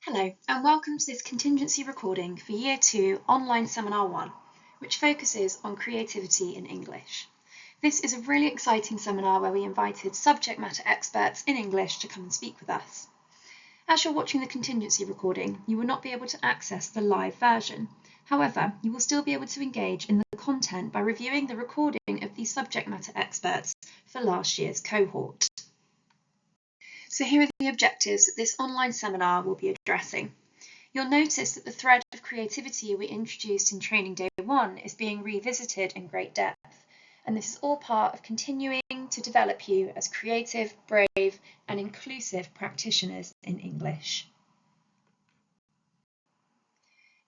Hello and welcome to this contingency recording for Year 2 Online Seminar 1, which focuses on creativity in English. This is a really exciting seminar where we invited subject matter experts in English to come and speak with us. As you're watching the contingency recording, you will not be able to access the live version. However, you will still be able to engage in the content by reviewing the recording of these subject matter experts for last year's cohort. So here are the objectives that this online seminar will be addressing. You'll notice that the thread of creativity we introduced in Training Day 1 is being revisited in great depth, and this is all part of continuing to develop you as creative, brave, and inclusive practitioners in English.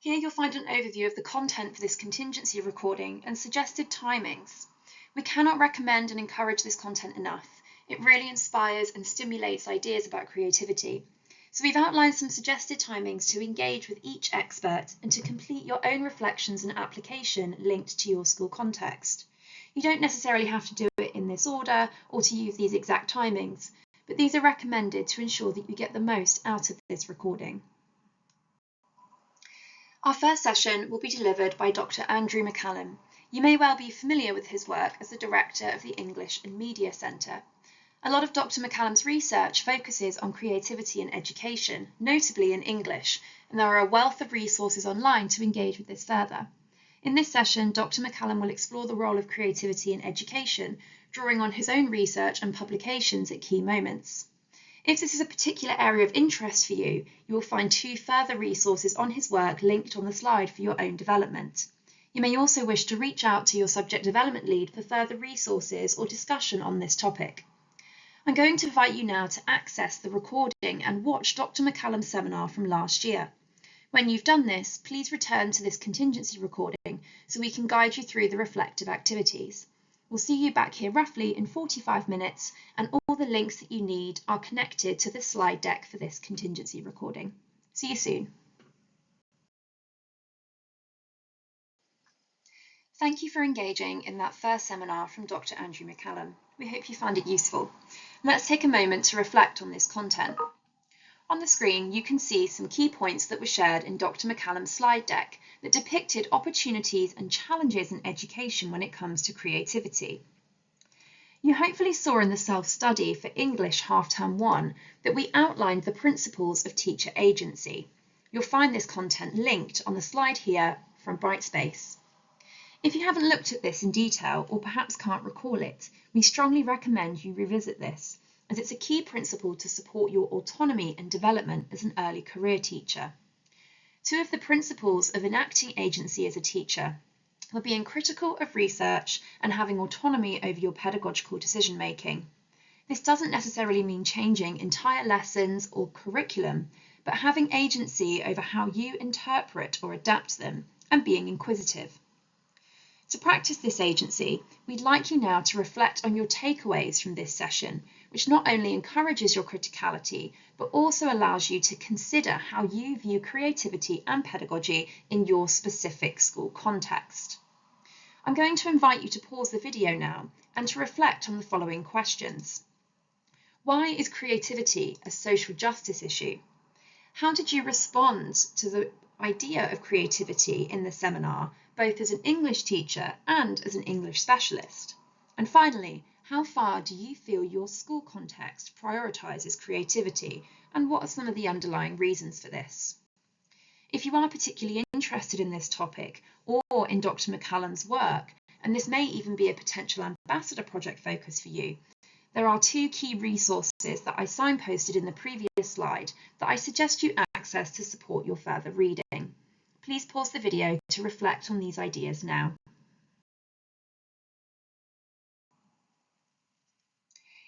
Here you'll find an overview of the content for this contingency recording and suggested timings. We cannot recommend and encourage this content enough. It really inspires and stimulates ideas about creativity. So we've outlined some suggested timings to engage with each expert and to complete your own reflections and application linked to your school context. You don't necessarily have to do it in this order or to use these exact timings, but these are recommended to ensure that you get the most out of this recording. Our first session will be delivered by Dr. Andrew McCallum. You may well be familiar with his work as the Director of the English and Media Centre. A lot of Dr. McCallum's research focuses on creativity in education, notably in English, and there are a wealth of resources online to engage with this further. In this session, Dr. McCallum will explore the role of creativity in education, drawing on his own research and publications at key moments. If this is a particular area of interest for you, you will find 2 further resources on his work linked on the slide for your own development. You may also wish to reach out to your subject development lead for further resources or discussion on this topic. I'm going to invite you now to access the recording and watch Dr. McCallum's seminar from last year. When you've done this, please return to this contingency recording so we can guide you through the reflective activities. We'll see you back here roughly in 45 minutes, and all the links that you need are connected to the slide deck for this contingency recording. See you soon. Thank you for engaging in that first seminar from Dr. Andrew McCallum. We hope you found it useful. Let's take a moment to reflect on this content. On the screen, you can see some key points that were shared in Dr. McCallum's slide deck that depicted opportunities and challenges in education when it comes to creativity. You hopefully saw in the self-study for English Half-Term 1 that we outlined the principles of teacher agency. You'll find this content linked on the slide here from Brightspace. If you haven't looked at this in detail or perhaps can't recall it, we strongly recommend you revisit this, as it's a key principle to support your autonomy and development as an early career teacher. 2 of the principles of enacting agency as a teacher are being critical of research and having autonomy over your pedagogical decision-making. This doesn't necessarily mean changing entire lessons or curriculum, but having agency over how you interpret or adapt them and being inquisitive. To practice this agency, we'd like you now to reflect on your takeaways from this session, which not only encourages your criticality, but also allows you to consider how you view creativity and pedagogy in your specific school context. I'm going to invite you to pause the video now and to reflect on the following questions. Why is creativity a social justice issue? How did you respond to the idea of creativity in the seminar, both as an English teacher and as an English specialist? And finally, how far do you feel your school context prioritises creativity, and what are some of the underlying reasons for this? If you are particularly interested in this topic or in Dr. McCallum's work, and this may even be a potential ambassador project focus for you, there are 2 key resources that I signposted in the previous slide that I suggest you access to support your further reading. Please pause the video to reflect on these ideas now.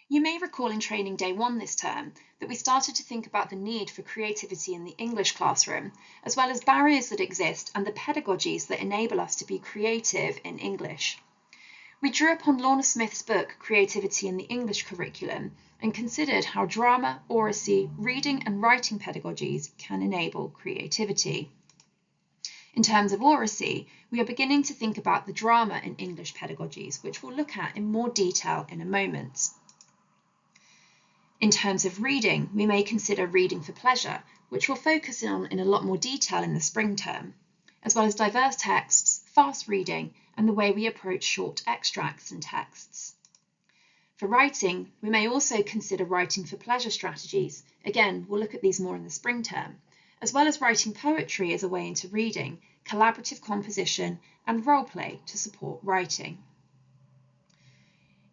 You may recall in Training Day 1 this term that we started to think about the need for creativity in the English classroom, as well as barriers that exist and the pedagogies that enable us to be creative in English. We drew upon Lorna Smith's book, Creativity in the English Curriculum, and considered how drama, oracy, reading and writing pedagogies can enable creativity. In terms of oracy, we are beginning to think about the drama in English pedagogies, which we'll look at in more detail in a moment. In terms of reading, we may consider reading for pleasure, which we'll focus on in a lot more detail in the spring term, as well as diverse texts, fast reading, and the way we approach short extracts and texts. For writing, we may also consider writing for pleasure strategies. Again, we'll look at these more in the spring term, as well as writing poetry as a way into reading, collaborative composition, and role play to support writing.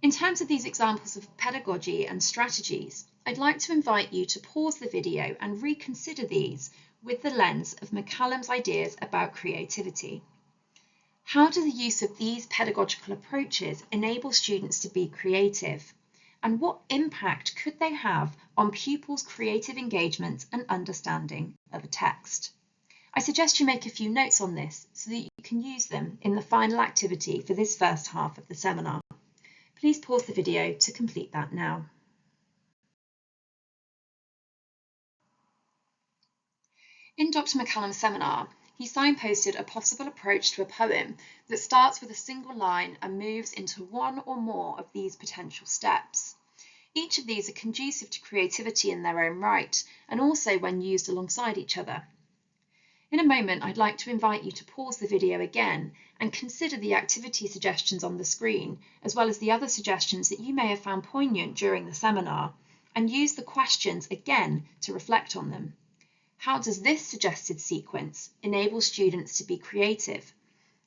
In terms of these examples of pedagogy and strategies, I'd like to invite you to pause the video and reconsider these with the lens of McCallum's ideas about creativity. How does the use of these pedagogical approaches enable students to be creative? And what impact could they have on pupils' creative engagement and understanding of a text? I suggest you make a few notes on this so that you can use them in the final activity for this first half of the seminar. Please pause the video to complete that now. In Dr. McCallum's seminar, he signposted a possible approach to a poem that starts with a single line and moves into one or more of these potential steps. Each of these are conducive to creativity in their own right, and also when used alongside each other. In a moment, I'd like to invite you to pause the video again and consider the activity suggestions on the screen, as well as the other suggestions that you may have found poignant during the seminar, and use the questions again to reflect on them. How does this suggested sequence enable students to be creative?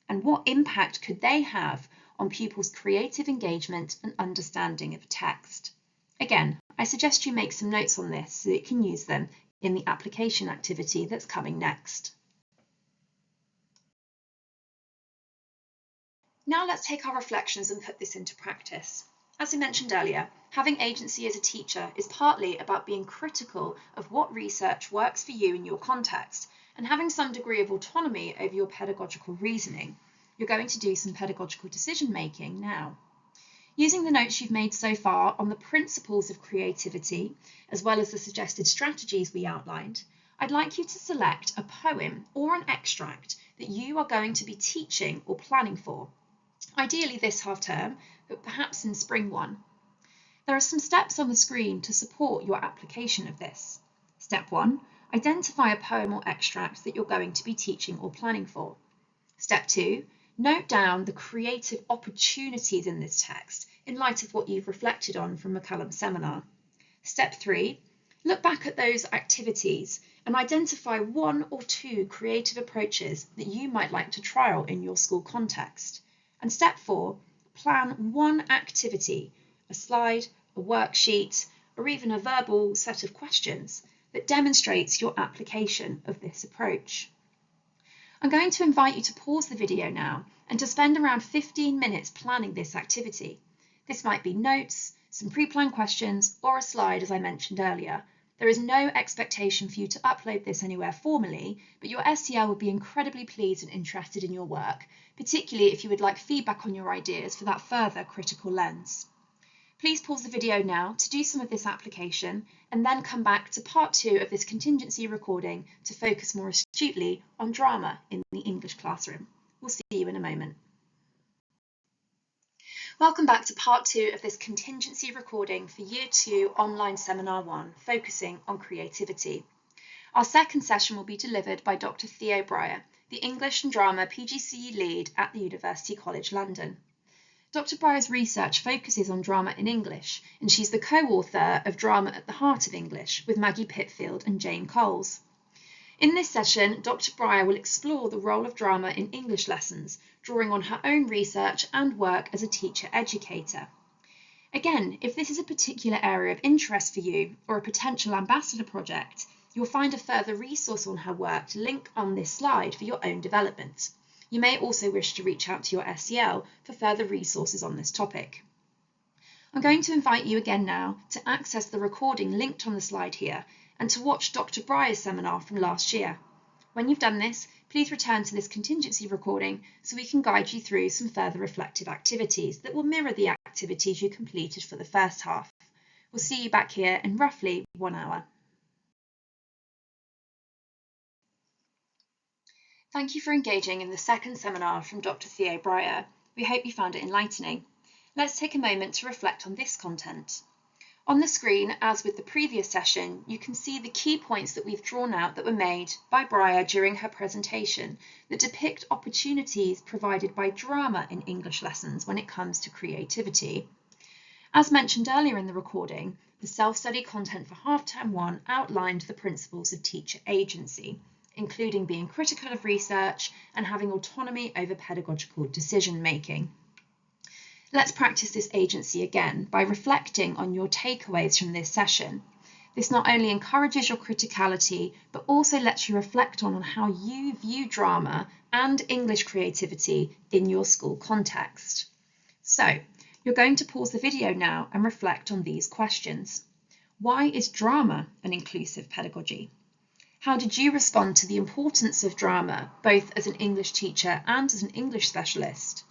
And what impact could they have on pupils' creative engagement and understanding of a text? Again, I suggest you make some notes on this so that you can use them in the application activity that's coming next. Now let's take our reflections and put this into practice. As I mentioned earlier, having agency as a teacher is partly about being critical of what research works for you in your context and having some degree of autonomy over your pedagogical reasoning. You're going to do some pedagogical decision making now. Using the notes you've made so far on the principles of creativity, as well as the suggested strategies we outlined, I'd like you to select a poem or an extract that you are going to be teaching or planning for, ideally this half term, but perhaps in spring one. There are some steps on the screen to support your application of this. Step 1, identify a poem or extract that you're going to be teaching or planning for. Step 2, note down the creative opportunities in this text in light of what you've reflected on from McCallum's seminar. Step 3, look back at those activities and identify one or two creative approaches that you might like to trial in your school context. And step 4, plan one activity, a slide, a worksheet, or even a verbal set of questions that demonstrates your application of this approach. I'm going to invite you to pause the video now and to spend around 15 minutes planning this activity. This might be notes, some pre-planned questions, or a slide, as I mentioned earlier. There is no expectation for you to upload this anywhere formally, but your STL will be incredibly pleased and interested in your work, particularly if you would like feedback on your ideas for that further critical lens. Please pause the video now to do some of this application and then come back to part 2 of this contingency recording to focus more astutely on drama in the English classroom. We'll see you in a moment. Welcome back to part 2 of this contingency recording for Year 2 Online Seminar 1, focusing on creativity. Our second session will be delivered by Dr. Theo Breyer, the English and Drama PGCE lead at the University College London. Dr. Breyer's research focuses on drama in English, and she's the co-author of Drama at the Heart of English with Maggie Pitfield and Jane Coles. In this session, Dr. Breyer will explore the role of drama in English lessons, drawing on her own research and work as a teacher-educator. Again, if this is a particular area of interest for you or a potential ambassador project, you'll find a further resource on her work to link on this slide for your own development. You may also wish to reach out to your SEL for further resources on this topic. I'm going to invite you again now to access the recording linked on the slide here and to watch Dr. Breyer's seminar from last year. When you've done this, please return to this contingency recording so we can guide you through some further reflective activities that will mirror the activities you completed for the first half. We'll see you back here in roughly 1 hour. Thank you for engaging in the second seminar from Dr. Theo Breyer. We hope you found it enlightening. Let's take a moment to reflect on this content. On the screen, as with the previous session, you can see the key points that we've drawn out that were made by Briar during her presentation that depict opportunities provided by drama in English lessons when it comes to creativity. As mentioned earlier in the recording, the self-study content for Half-Term 1 outlined the principles of teacher agency, including being critical of research and having autonomy over pedagogical decision-making. Let's practice this agency again by reflecting on your takeaways from this session. This not only encourages your criticality, but also lets you reflect on how you view drama and English creativity in your school context. So, you're going to pause the video now and reflect on these questions. Why is drama an inclusive pedagogy? How did you respond to the importance of drama, both as an English teacher and as an English specialist?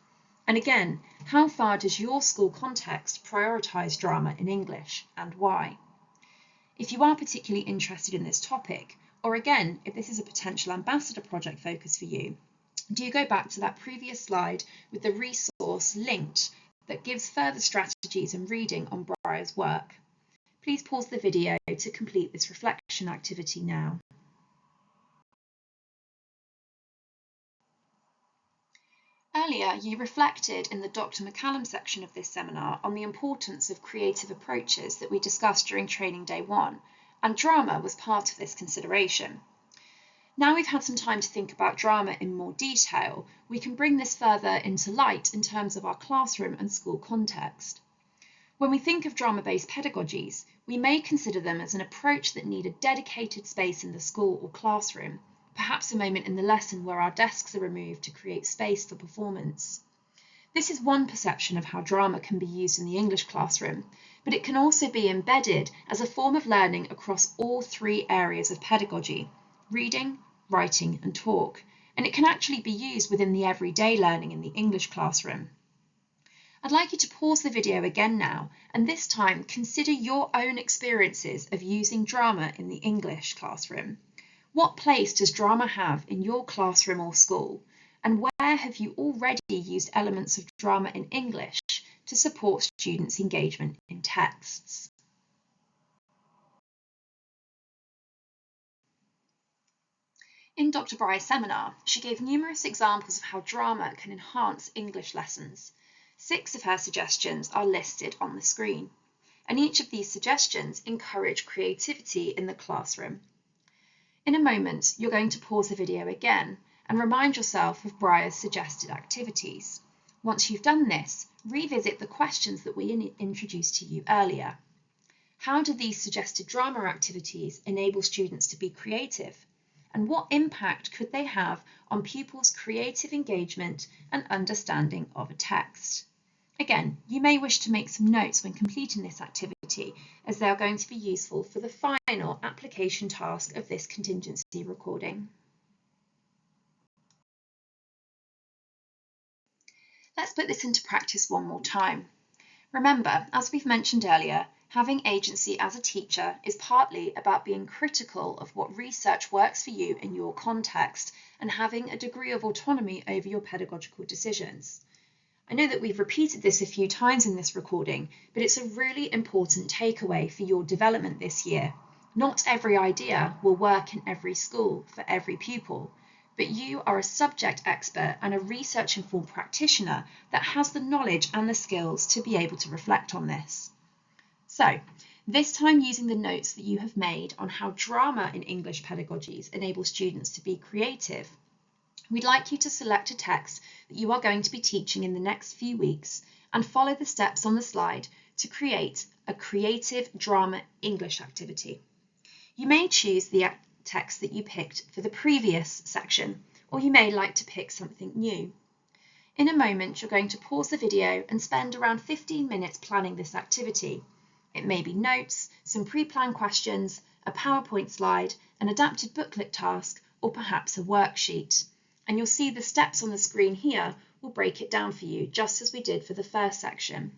And again, how far does your school context prioritise drama in English and why? If you are particularly interested in this topic, or again, if this is a potential ambassador project focus for you, do go back to that previous slide with the resource linked that gives further strategies and reading on Briar's work. Please pause the video to complete this reflection activity now. Earlier, you reflected in the Dr. McCallum section of this seminar on the importance of creative approaches that we discussed during Training Day 1, and drama was part of this consideration. Now we've had some time to think about drama in more detail, we can bring this further into light in terms of our classroom and school context. When we think of drama-based pedagogies, we may consider them as an approach that need a dedicated space in the school or classroom, perhaps a moment in the lesson where our desks are removed to create space for performance. This is one perception of how drama can be used in the English classroom, but it can also be embedded as a form of learning across all three areas of pedagogy: reading, writing and talk, and it can actually be used within the everyday learning in the English classroom. I'd like you to pause the video again now, and this time consider your own experiences of using drama in the English classroom. What place does drama have in your classroom or school, and where have you already used elements of drama in English to support students' engagement in texts? In Dr. Briar's seminar, she gave numerous examples of how drama can enhance English lessons. 6 of her suggestions are listed on the screen, and each of these suggestions encourage creativity in the classroom. In a moment, you're going to pause the video again and remind yourself of Briar's suggested activities. Once you've done this, revisit the questions that we introduced to you earlier. How do these suggested drama activities enable students to be creative? And what impact could they have on pupils' creative engagement and understanding of a text? Again, you may wish to make some notes when completing this activity, as they are going to be useful for the final application task of this contingency recording. Let's put this into practice one more time. Remember, as we've mentioned earlier, having agency as a teacher is partly about being critical of what research works for you in your context and having a degree of autonomy over your pedagogical decisions. I know that we've repeated this a few times in this recording, but it's a really important takeaway for your development this year. Not every idea will work in every school for every pupil, but you are a subject expert and a research-informed practitioner that has the knowledge and the skills to be able to reflect on this. So, this time using the notes that you have made on how drama in English pedagogies enable students to be creative, we'd like you to select a text that you are going to be teaching in the next few weeks and follow the steps on the slide to create a creative drama English activity. You may choose the text that you picked for the previous section, or you may like to pick something new. In a moment, you're going to pause the video and spend around 15 minutes planning this activity. It may be notes, some pre-planned questions, a PowerPoint slide, an adapted booklet task, or perhaps a worksheet. And you'll see the steps on the screen here will break it down for you, just as we did for the first section.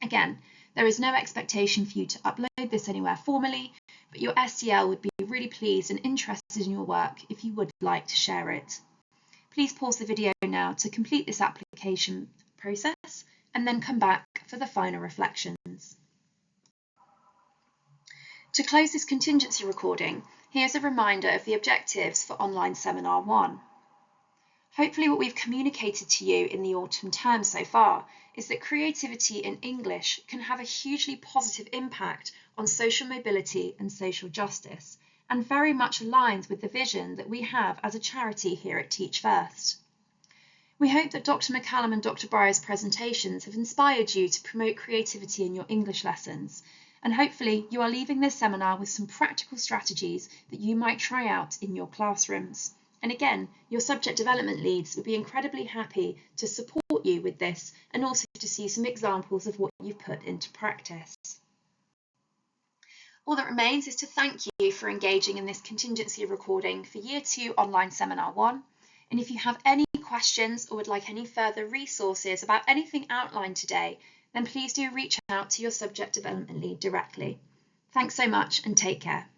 Again, there is no expectation for you to upload this anywhere formally, but your SEL would be really pleased and interested in your work if you would like to share it. Please pause the video now to complete this application process and then come back for the final reflections. To close this contingency recording, here's a reminder of the objectives for Online Seminar 1. Hopefully what we've communicated to you in the autumn term so far is that creativity in English can have a hugely positive impact on social mobility and social justice, and very much aligns with the vision that we have as a charity here at Teach First. We hope that Dr. McCallum and Dr. Burrow's presentations have inspired you to promote creativity in your English lessons, and hopefully you are leaving this seminar with some practical strategies that you might try out in your classrooms. And again, your subject development leads would be incredibly happy to support you with this and also to see some examples of what you've put into practice. All that remains is to thank you for engaging in this contingency recording for Year 2 Online Seminar 1. And if you have any questions or would like any further resources about anything outlined today, then please do reach out to your subject development lead directly. Thanks so much and take care.